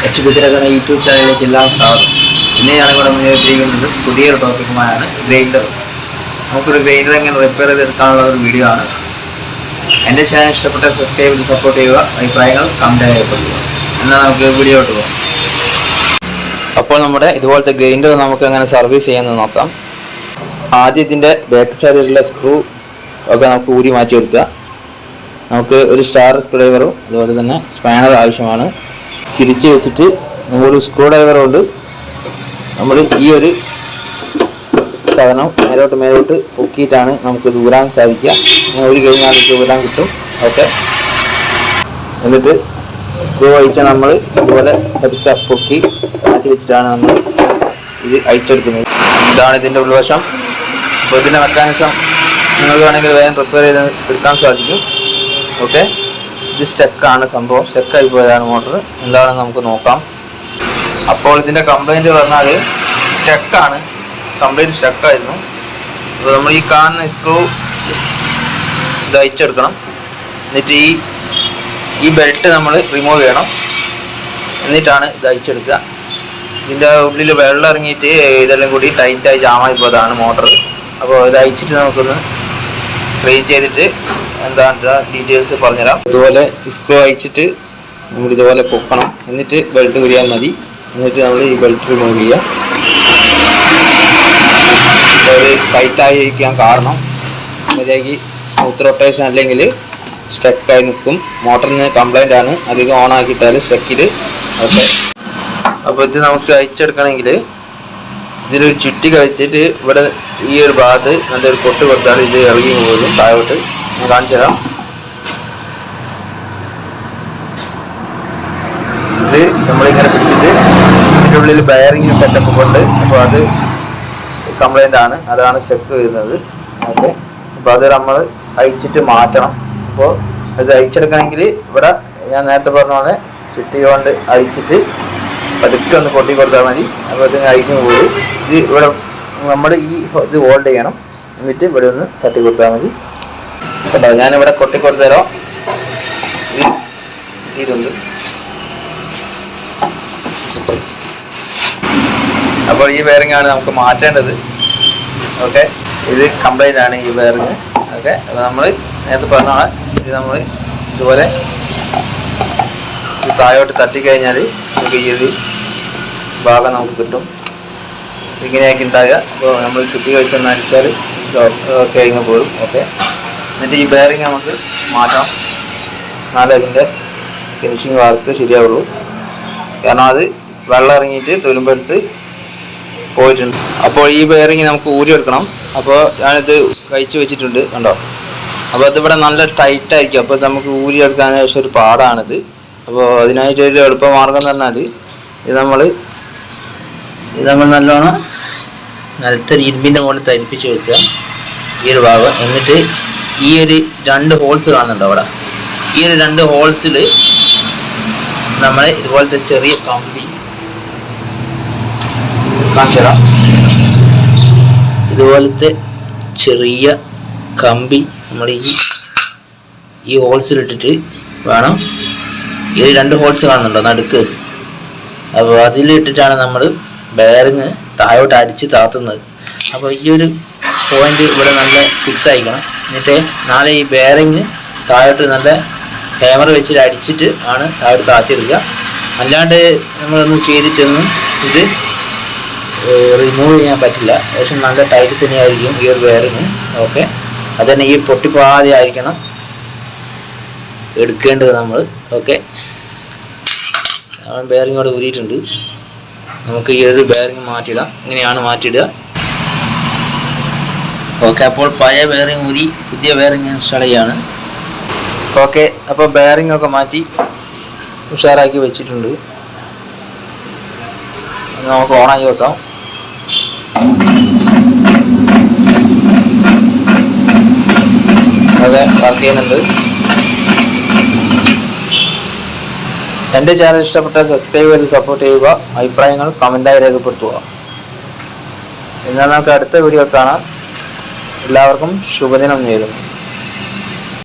H കുതിരകഥ YouTube ചാനലിലേക്ക് എല്ലാം സ്വാഗതം. ഇന്ന് ഞാനിവിടെ മുന്നേറ്റിരിക്കുന്നത് പുതിയൊരു ടോപ്പിക്കുമായാണ് ഗ്രൈൻഡർ. നമുക്കൊരു ഗ്രൈൻഡർ എങ്ങനെ റിപ്പയർ ചെയ്തെടുക്കാനുള്ള ഒരു വീഡിയോ ആണ്. എൻ്റെ ചാനൽ ഇഷ്ടപ്പെട്ട സബ്സ്ക്രൈബ് ചെയ്ത് സപ്പോർട്ട് ചെയ്യുക, അഭിപ്രായങ്ങൾ കമൻറ്റ് രേഖപ്പെടുത്തുക. എന്നാൽ നമുക്ക് വീഡിയോട്ട് പോകാം. അപ്പോൾ നമ്മുടെ ഇതുപോലത്തെ ഗ്രൈൻഡർ നമുക്ക് എങ്ങനെ സർവീസ് ചെയ്യാമെന്ന് നോക്കാം. ആദ്യം ഇതിൻ്റെ ബാക്ക് സൈഡിലുള്ള സ്ക്രൂ ഒക്കെ നമുക്ക് ഊരി മാറ്റി കൊടുക്കുക. നമുക്ക് ഒരു സ്റ്റാർ സ്ക്രൂ ഡ്രൈവറും അതുപോലെ തന്നെ സ്പാനർ ആവശ്യമാണ്. തിരിച്ച് വെച്ചിട്ട് നമ്മളൊരു സ്ക്രൂ ഡ്രൈവർ കൊണ്ട് നമ്മൾ ഈ ഒരു സാധനം മേലോട്ട് പൊക്കിയിട്ടാണ് നമുക്കിത് ഊരാൻ സാധിക്കുക. ഊരി കഴിഞ്ഞാൽ നമുക്ക് ഊരാൻ കിട്ടും. ഓക്കെ, എന്നിട്ട് സ്ക്രൂ അഴിച്ചാൽ നമ്മൾ ഇതുപോലെ പതുക്കെ പൊക്കി മാറ്റി വെച്ചിട്ടാണ് നമ്മൾ ഇത് അഴിച്ചെടുക്കുന്നത്. ഇതാണ് ഇതിൻ്റെ ഉൾവശം. അപ്പോൾ ഇതിൻ്റെ മെക്കാനിസം നിങ്ങൾക്ക് വേണമെങ്കിൽ വേഗം റിപ്പയർ ചെയ്ത് എടുക്കാൻ സാധിക്കും. ഓക്കെ, ഇത് സ്റ്റക്കാണ്, സംഭവം സ്റ്റക്കായി പോയതാണ് മോട്ടർ. എന്താണെന്ന് നമുക്ക് നോക്കാം. അപ്പോൾ ഇതിൻ്റെ കംപ്ലൈൻറ്റ് പറഞ്ഞാൽ സ്റ്റക്കാണ്, കംപ്ലീറ്റ് സ്റ്റക്കായിരുന്നു. അപ്പോൾ നമ്മൾ ഈ കാണുന്ന സ്ക്രൂ ഇത് അഴിച്ചെടുക്കണം. എന്നിട്ട് ഈ ബെൽറ്റ് നമ്മൾ റിമൂവ് ചെയ്യണം. എന്നിട്ടാണ് ഇത് അഴിച്ചെടുക്കുക. ഇതിൻ്റെ ഉള്ളിൽ വെള്ളം ഇറങ്ങിയിട്ട് ഇതെല്ലാം കൂടി ടൈറ്റായി ജാമായി പോയതാണ് മോട്ടർ. അപ്പോൾ ഇത് അഴിച്ചിട്ട് നമുക്കൊന്ന് ക്ലീൻ ചെയ്തിട്ട് എന്താണെന്ന് ഡീറ്റെയിൽസ് പറഞ്ഞുതരാം. ഇതുപോലെ സ്ക്രൂ അഴിച്ചിട്ട് നമ്മൾ ഇതുപോലെ പൊക്കണം. എന്നിട്ട് ബെൽറ്റ് കുരിയാൽ മതി. എന്നിട്ട് നമ്മൾ ഈ ബെൽറ്റ് റിമൂവ് ചെയ്യുക. ഒരു ടൈറ്റായിരിക്കാൻ കാരണം ഇതിലേക്ക് സ്മൂത്ത് റൊട്ടേഷൻ അല്ലെങ്കിൽ സ്റ്റക്കായി നിൽക്കും. മോട്ടറിന് കംപ്ലൈൻ്റ് ആണ്, അധികം ഓൺ ആക്കിയിട്ടാൽ സ്റ്റക്കിൽ. ഓക്കെ, അപ്പോൾ ഇത് നമുക്ക് അഴിച്ചെടുക്കണമെങ്കിൽ ഇതിലൊരു ചുറ്റി കഴിച്ചിട്ട് ഇവിടെ ഈ ഒരു ഭാഗത്ത് നല്ലൊരു കൊട്ട് കൊടുത്താൽ ഇത് ഇറങ്ങി പോകും താഴോട്ട്. ഞാൻ കാണിച്ചു തരാം. ഇത് നമ്മളിങ്ങനെ പിടിച്ചിട്ട് ഇതിൻ്റെ ഉള്ളിൽ ബയറിങ് സെറ്റപ്പ് കൊണ്ട്, അപ്പോൾ അത് കംപ്ലൈൻ്റ് ആണ്, അതാണ് സ്റ്റക്ക് വരുന്നത്. ഓക്കെ, അപ്പോൾ അത് നമ്മൾ അഴിച്ചിട്ട് മാറ്റണം. അപ്പോൾ ഇത് അഴിച്ചെടുക്കണമെങ്കിൽ ഇവിടെ ഞാൻ നേരത്തെ പറഞ്ഞ പോലെ ചുറ്റി കൊണ്ട് അഴിച്ചിട്ട് പതുക്കെ ഒന്ന് കൊട്ടി കൊടുത്താൽ മതി. അപ്പോൾ ഇത് അഴിഞ്ഞു പോയി. ഇത് ഇവിടെ നമ്മൾ ഇത് ഹോൾഡ് ചെയ്യണം. എന്നിട്ട് ഇവിടെ ഒന്ന് തട്ടി കൊടുത്താൽ മതി. കേട്ടോ, ഞാനിവിടെ കൊട്ടി കൊടുത്തു തരാം. ഇതുണ്ട്. അപ്പോൾ ഈ ബെയറിംഗാണ് നമുക്ക് മാറ്റേണ്ടത്. ഓക്കെ, ഇത് കംപ്ലൈൻ്റ് ആണ് ഈ ബെയറിങ്. ഓക്കെ, അപ്പോൾ നമ്മൾ നേരത്തെ പറഞ്ഞാൽ ഇത് നമ്മൾ ഇതുപോലെ താഴോട്ട് തട്ടിക്കഴിഞ്ഞാൽ നമുക്ക് ഈ ഒരു ഭാഗം നമുക്ക് കിട്ടും. ഇങ്ങനെയാക്കി ഉണ്ടാകുക. അപ്പോൾ നമ്മൾ ചുറ്റി കഴിച്ചൊന്ന് അടിച്ചാൽ ഓക്കെ ഇങ്ങനെ പോരും. ഓക്കെ, എന്നിട്ട് ഈ ബെയറിങ് നമുക്ക് മാറ്റാം. എന്നാലേ അതിൻ്റെ ഫിനിഷിങ് വർക്ക് ശരിയാവുള്ളൂ. കാരണം അത് വെള്ളം ഇറങ്ങിയിട്ട് തുരുമ്പെടുത്ത് പോയിട്ടുണ്ട്. അപ്പോൾ ഈ ബെയറിങ് നമുക്ക് ഊരിയെടുക്കണം. അപ്പോൾ ഞാനിത് കഴിച്ച് വെച്ചിട്ടുണ്ട്, കണ്ടോ. അപ്പോൾ അതിവിടെ നല്ല ടൈറ്റായിരിക്കും. അപ്പോൾ നമുക്ക് ഊരിയെടുക്കാൻ ശേഷം ഒരു പാടാണിത്. അപ്പോൾ അതിനായിട്ടൊരു എളുപ്പമാർഗം എന്ന് പറഞ്ഞാൽ ഇത് നമ്മൾ നല്ലോണം നിലത്തെ ഇരുമ്പിൻ്റെ മുകളിൽ തരിപ്പിച്ച് വെക്കുക ഈ ഒരു ഭാഗം. എന്നിട്ട് ഈ ഒരു 2 ഹോൾസ് കാണുന്നുണ്ടോ അവിടെ, ഈ ഒരു 2 ഹോൾസിൽ നമ്മൾ ഇതുപോലത്തെ ചെറിയ കമ്പി കാണിച്ചു തരാം. ഇതുപോലത്തെ ചെറിയ കമ്പി നമ്മൾ ഈ ഹോൾസിലിട്ടിട്ട് വേണം, ഈ 2 ഹോൾസ് കാണുന്നുണ്ടോ നടുക്ക്, അപ്പോൾ അതിലിട്ടിട്ടാണ് നമ്മൾ ബെയറിങ് താഴോട്ട് അടിച്ച് താത്തുന്നത്. അപ്പോൾ ഈ ഒരു പോയിന്റ് ഇവിടെ നല്ല ഫിക്സ് ആയിക്കണം. എന്നിട്ട് നാളെ ഈ ബെയറിങ് താഴോട്ട് നല്ല ഹാമർ വെച്ചിട്ട് അടിച്ചിട്ട് ആണ് താഴോട്ട് താത്തിയെടുക്കുക. അല്ലാണ്ട് നമ്മളൊന്നും ചെയ്തിട്ടൊന്നും ഇത് റിമൂവ് ചെയ്യാൻ പറ്റില്ല. ഏകദേശം നല്ല ടൈറ്റ് തന്നെയായിരിക്കും ഈ ഒരു ബെയറിങ്. ഓക്കെ, അതുതന്നെ ഈ പൊട്ടിപ്പോകാതെ ആയിരിക്കണം എടുക്കേണ്ടത് നമ്മൾ. ഓക്കെ, ബെയറിങ് അവിടെ ഊരിയിട്ടുണ്ട്. നമുക്ക് ഈ ഒരു ബെയറിങ് മാറ്റിയിടാം. ഇങ്ങനെയാണ് മാറ്റിയിടുക. ഓക്കെ, അപ്പോൾ പഴയ ബെയറിങ് ഊരി പുതിയ ബെയറിങ് ഇൻസ്റ്റാൾ ചെയ്യാണ്. ഓക്കെ, അപ്പോൾ ബെയറിങ് ഒക്കെ മാറ്റി ഉഷാറാക്കി വെച്ചിട്ടുണ്ട്. നമുക്ക് ഓണാക്കി വെക്കാം. അതെ, വർക്ക് ചെയ്യുന്നുണ്ട്. എൻ്റെ ചാനൽ ഇഷ്ടപ്പെട്ട സബ്സ്ക്രൈബ് ചെയ്ത് സപ്പോർട്ട് ചെയ്യുക, അഭിപ്രായങ്ങൾ കമൻറ്റായി രേഖപ്പെടുത്തുക. എന്നാൽ നമുക്ക് അടുത്ത വീഡിയോ കാണാം. എല്ലാവർക്കും ശുഭദിനം നേരുന്നു.